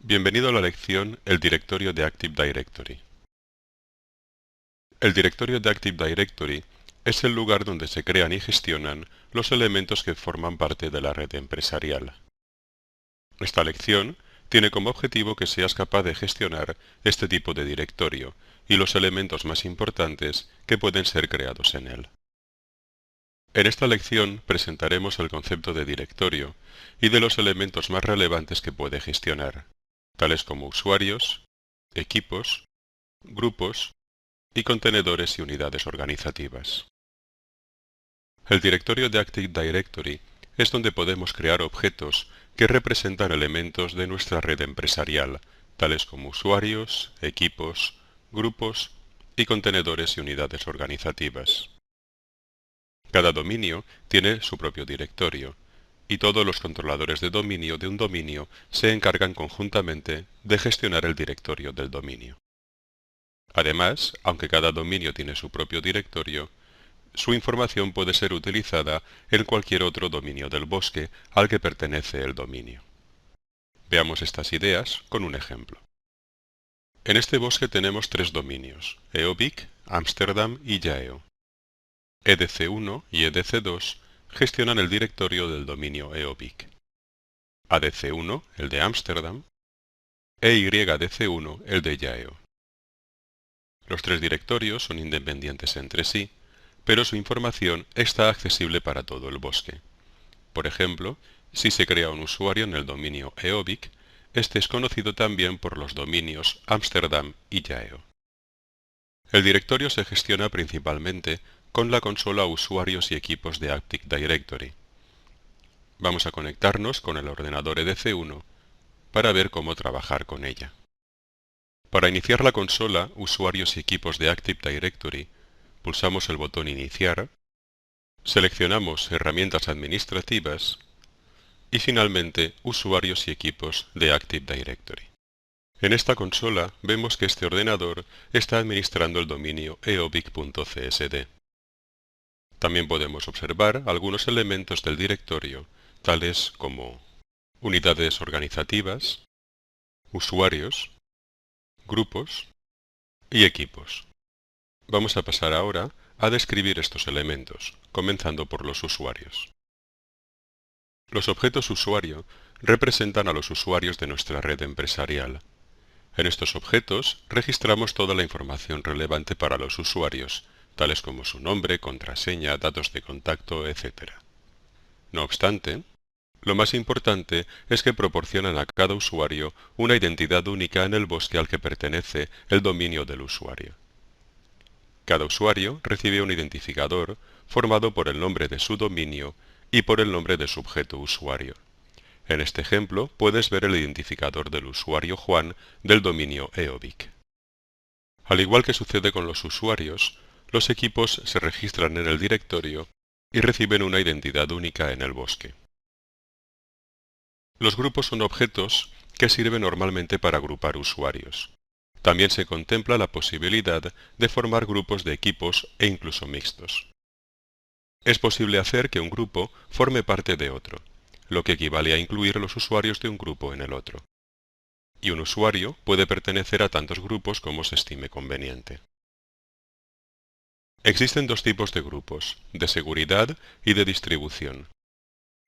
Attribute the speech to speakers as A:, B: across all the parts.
A: Bienvenido a la lección El directorio de Active Directory. El directorio de Active Directory es el lugar donde se crean y gestionan los elementos que forman parte de la red empresarial. Esta lección tiene como objetivo que seas capaz de gestionar este tipo de directorio y los elementos más importantes que pueden ser creados en él. En esta lección presentaremos el concepto de directorio y de los elementos más relevantes que puede gestionar, tales como usuarios, equipos, grupos y contenedores y unidades organizativas. El directorio de Active Directory es donde podemos crear objetos que representan elementos de nuestra red empresarial, tales como usuarios, equipos, grupos y contenedores y unidades organizativas. Cada dominio tiene su propio directorio, y todos los controladores de dominio de un dominio se encargan conjuntamente de gestionar el directorio del dominio. Además, aunque cada dominio tiene su propio directorio, su información puede ser utilizada en cualquier otro dominio del bosque al que pertenece el dominio. Veamos estas ideas con un ejemplo. En este bosque tenemos tres dominios: EOBIC, Ámsterdam y Yahoo. EDC1 y EDC2 gestionan el directorio del dominio EOBIC. ADC1, el de Ámsterdam, e YDC1, el de Yahoo. Los tres directorios son independientes entre sí, pero su información está accesible para todo el bosque. Por ejemplo, si se crea un usuario en el dominio EOBIC, este es conocido también por los dominios Ámsterdam y Yahoo. El directorio se gestiona principalmente con la consola Usuarios y Equipos de Active Directory. Vamos a conectarnos con el ordenador EDC1 para ver cómo trabajar con ella. Para iniciar la consola Usuarios y Equipos de Active Directory, pulsamos el botón Iniciar, seleccionamos Herramientas administrativas y finalmente Usuarios y Equipos de Active Directory. En esta consola vemos que este ordenador está administrando el dominio eobic.csd. También podemos observar algunos elementos del directorio, tales como unidades organizativas, usuarios, grupos y equipos. Vamos a pasar ahora a describir estos elementos, comenzando por los usuarios. Los objetos usuario representan a los usuarios de nuestra red empresarial. En estos objetos registramos toda la información relevante para los usuarios, tales como su nombre, contraseña, datos de contacto, etc. No obstante, lo más importante es que proporcionan a cada usuario una identidad única en el bosque al que pertenece el dominio del usuario. Cada usuario recibe un identificador formado por el nombre de su dominio y por el nombre de su objeto usuario. En este ejemplo puedes ver el identificador del usuario Juan del dominio EOBIC. Al igual que sucede con los usuarios, los equipos se registran en el directorio y reciben una identidad única en el bosque. Los grupos son objetos que sirven normalmente para agrupar usuarios. También se contempla la posibilidad de formar grupos de equipos e incluso mixtos. Es posible hacer que un grupo forme parte de otro, lo que equivale a incluir los usuarios de un grupo en el otro. Y un usuario puede pertenecer a tantos grupos como se estime conveniente. Existen dos tipos de grupos, de seguridad y de distribución.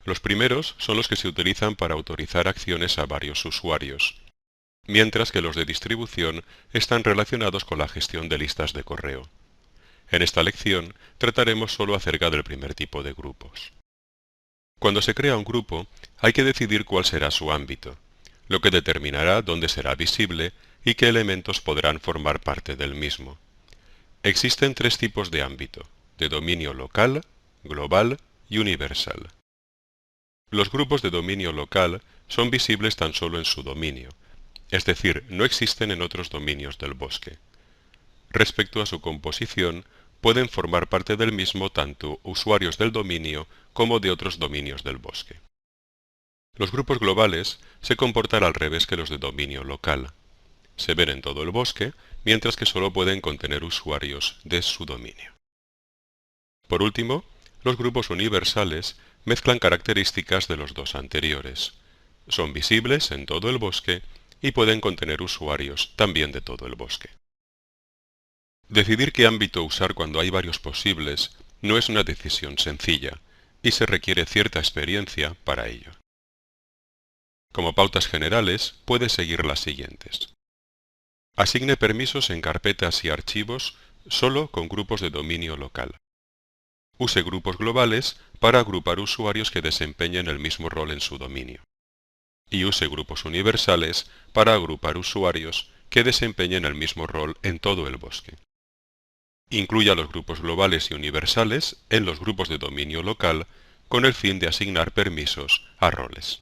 A: Los primeros son los que se utilizan para autorizar acciones a varios usuarios, mientras que los de distribución están relacionados con la gestión de listas de correo. En esta lección trataremos solo acerca del primer tipo de grupos. Cuando se crea un grupo, hay que decidir cuál será su ámbito, lo que determinará dónde será visible y qué elementos podrán formar parte del mismo. Existen tres tipos de ámbito: de dominio local, global y universal. Los grupos de dominio local son visibles tan solo en su dominio, es decir, no existen en otros dominios del bosque. Respecto a su composición, pueden formar parte del mismo tanto usuarios del dominio como de otros dominios del bosque. Los grupos globales se comportan al revés que los de dominio local. Se ven en todo el bosque, mientras que solo pueden contener usuarios de su dominio. Por último, los grupos universales mezclan características de los dos anteriores. Son visibles en todo el bosque, y pueden contener usuarios también de todo el bosque. Decidir qué ámbito usar cuando hay varios posibles no es una decisión sencilla, y se requiere cierta experiencia para ello. Como pautas generales, puede seguir las siguientes. Asigne permisos en carpetas y archivos solo con grupos de dominio local. Use grupos globales para agrupar usuarios que desempeñen el mismo rol en su dominio. Y use grupos universales para agrupar usuarios que desempeñen el mismo rol en todo el bosque. Incluya los grupos globales y universales en los grupos de dominio local con el fin de asignar permisos a roles.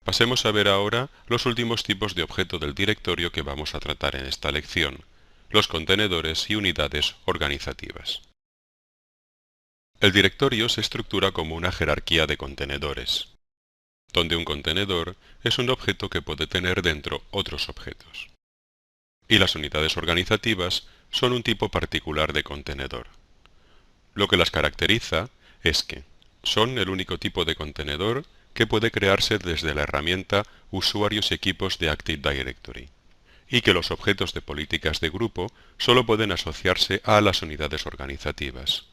A: Pasemos a ver ahora los últimos tipos de objeto del directorio que vamos a tratar en esta lección, los contenedores y unidades organizativas. El directorio se estructura como una jerarquía de contenedores, donde un contenedor es un objeto que puede tener dentro otros objetos. Y las unidades organizativas son un tipo particular de contenedor. Lo que las caracteriza es que son el único tipo de contenedor que puede crearse desde la herramienta Usuarios y equipos de Active Directory, y que los objetos de políticas de grupo solo pueden asociarse a las unidades organizativas.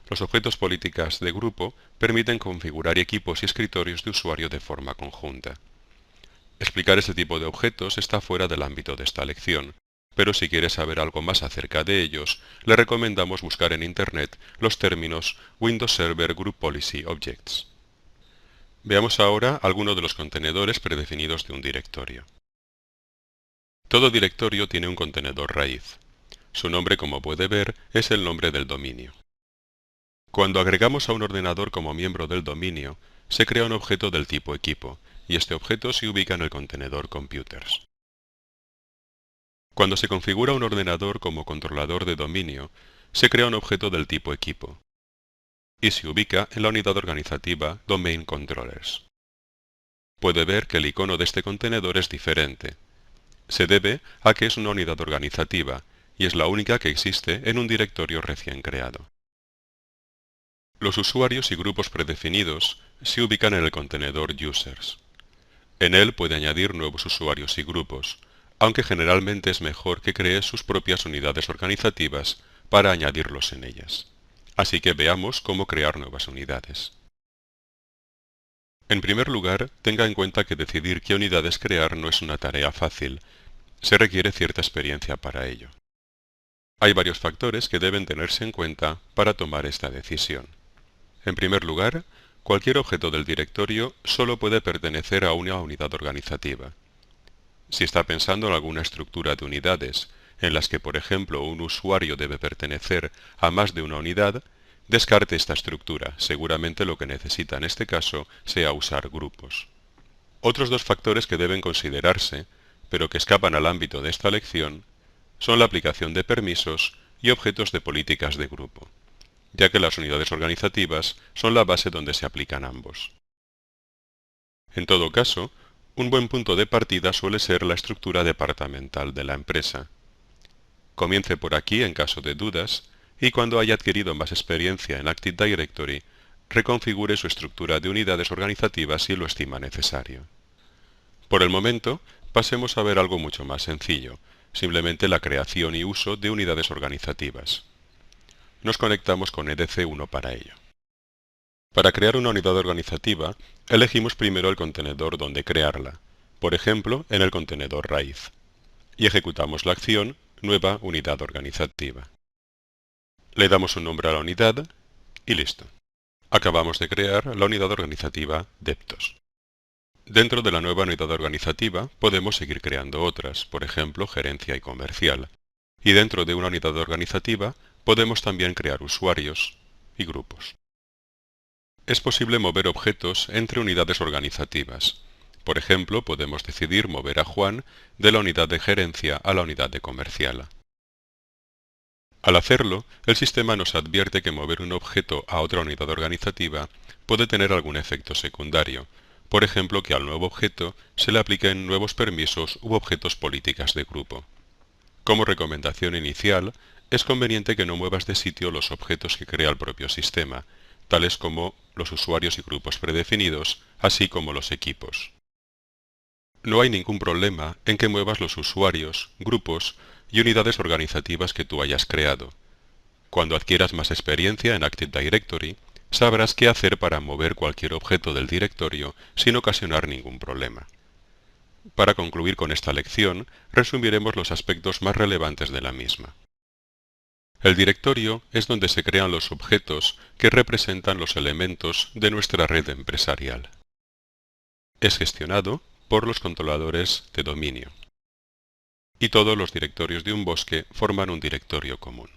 A: Los objetos políticas de grupo permiten configurar equipos y escritorios de usuario de forma conjunta. Explicar este tipo de objetos está fuera del ámbito de esta lección, pero si quiere saber algo más acerca de ellos, le recomendamos buscar en Internet los términos Windows Server Group Policy Objects. Veamos ahora algunos de los contenedores predefinidos de un directorio. Todo directorio tiene un contenedor raíz. Su nombre, como puede ver, es el nombre del dominio. Cuando agregamos a un ordenador como miembro del dominio, se crea un objeto del tipo equipo, y este objeto se ubica en el contenedor Computers. Cuando se configura un ordenador como controlador de dominio, se crea un objeto del tipo equipo, y se ubica en la unidad organizativa Domain Controllers. Puede ver que el icono de este contenedor es diferente. Se debe a que es una unidad organizativa, y es la única que existe en un directorio recién creado. Los usuarios y grupos predefinidos se ubican en el contenedor Users. En él puede añadir nuevos usuarios y grupos, aunque generalmente es mejor que cree sus propias unidades organizativas para añadirlos en ellas. Así que veamos cómo crear nuevas unidades. En primer lugar, tenga en cuenta que decidir qué unidades crear no es una tarea fácil. Se requiere cierta experiencia para ello. Hay varios factores que deben tenerse en cuenta para tomar esta decisión. En primer lugar, cualquier objeto del directorio solo puede pertenecer a una unidad organizativa. Si está pensando en alguna estructura de unidades, en las que por ejemplo un usuario debe pertenecer a más de una unidad, descarte esta estructura. Seguramente lo que necesita en este caso sea usar grupos. Otros dos factores que deben considerarse, pero que escapan al ámbito de esta lección, son la aplicación de permisos y objetos de políticas de grupo, ya que las unidades organizativas son la base donde se aplican ambos. En todo caso, un buen punto de partida suele ser la estructura departamental de la empresa. Comience por aquí en caso de dudas, y cuando haya adquirido más experiencia en Active Directory, reconfigure su estructura de unidades organizativas si lo estima necesario. Por el momento, pasemos a ver algo mucho más sencillo, simplemente la creación y uso de unidades organizativas. Nos conectamos con EDC1 para ello. Para crear una unidad organizativa, elegimos primero el contenedor donde crearla, por ejemplo, en el contenedor raíz, y ejecutamos la acción Nueva unidad organizativa. Le damos un nombre a la unidad y listo. Acabamos de crear la unidad organizativa Deptos. Dentro de la nueva unidad organizativa podemos seguir creando otras, por ejemplo, gerencia y comercial. Y dentro de una unidad organizativa podemos también crear usuarios y grupos. Es posible mover objetos entre unidades organizativas. Por ejemplo, podemos decidir mover a Juan de la unidad de gerencia a la unidad de comercial. Al hacerlo, el sistema nos advierte que mover un objeto a otra unidad organizativa puede tener algún efecto secundario. Por ejemplo, que al nuevo objeto se le apliquen nuevos permisos u objetos políticas de grupo. Como recomendación inicial, es conveniente que no muevas de sitio los objetos que crea el propio sistema, tales como los usuarios y grupos predefinidos, así como los equipos. No hay ningún problema en que muevas los usuarios, grupos y unidades organizativas que tú hayas creado. Cuando adquieras más experiencia en Active Directory, sabrás qué hacer para mover cualquier objeto del directorio sin ocasionar ningún problema. Para concluir con esta lección, resumiremos los aspectos más relevantes de la misma. El directorio es donde se crean los objetos que representan los elementos de nuestra red empresarial. Es gestionado por los controladores de dominio. Y todos los directorios de un bosque forman un directorio común.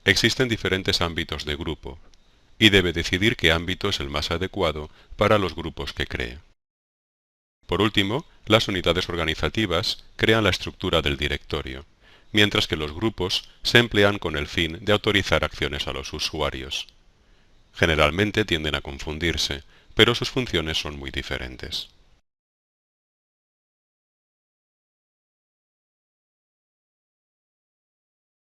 A: Existen diferentes ámbitos de grupo, y debe decidir qué ámbito es el más adecuado para los grupos que cree. Por último, las unidades organizativas crean la estructura del directorio, mientras que los grupos se emplean con el fin de autorizar acciones a los usuarios. Generalmente tienden a confundirse, pero sus funciones son muy diferentes.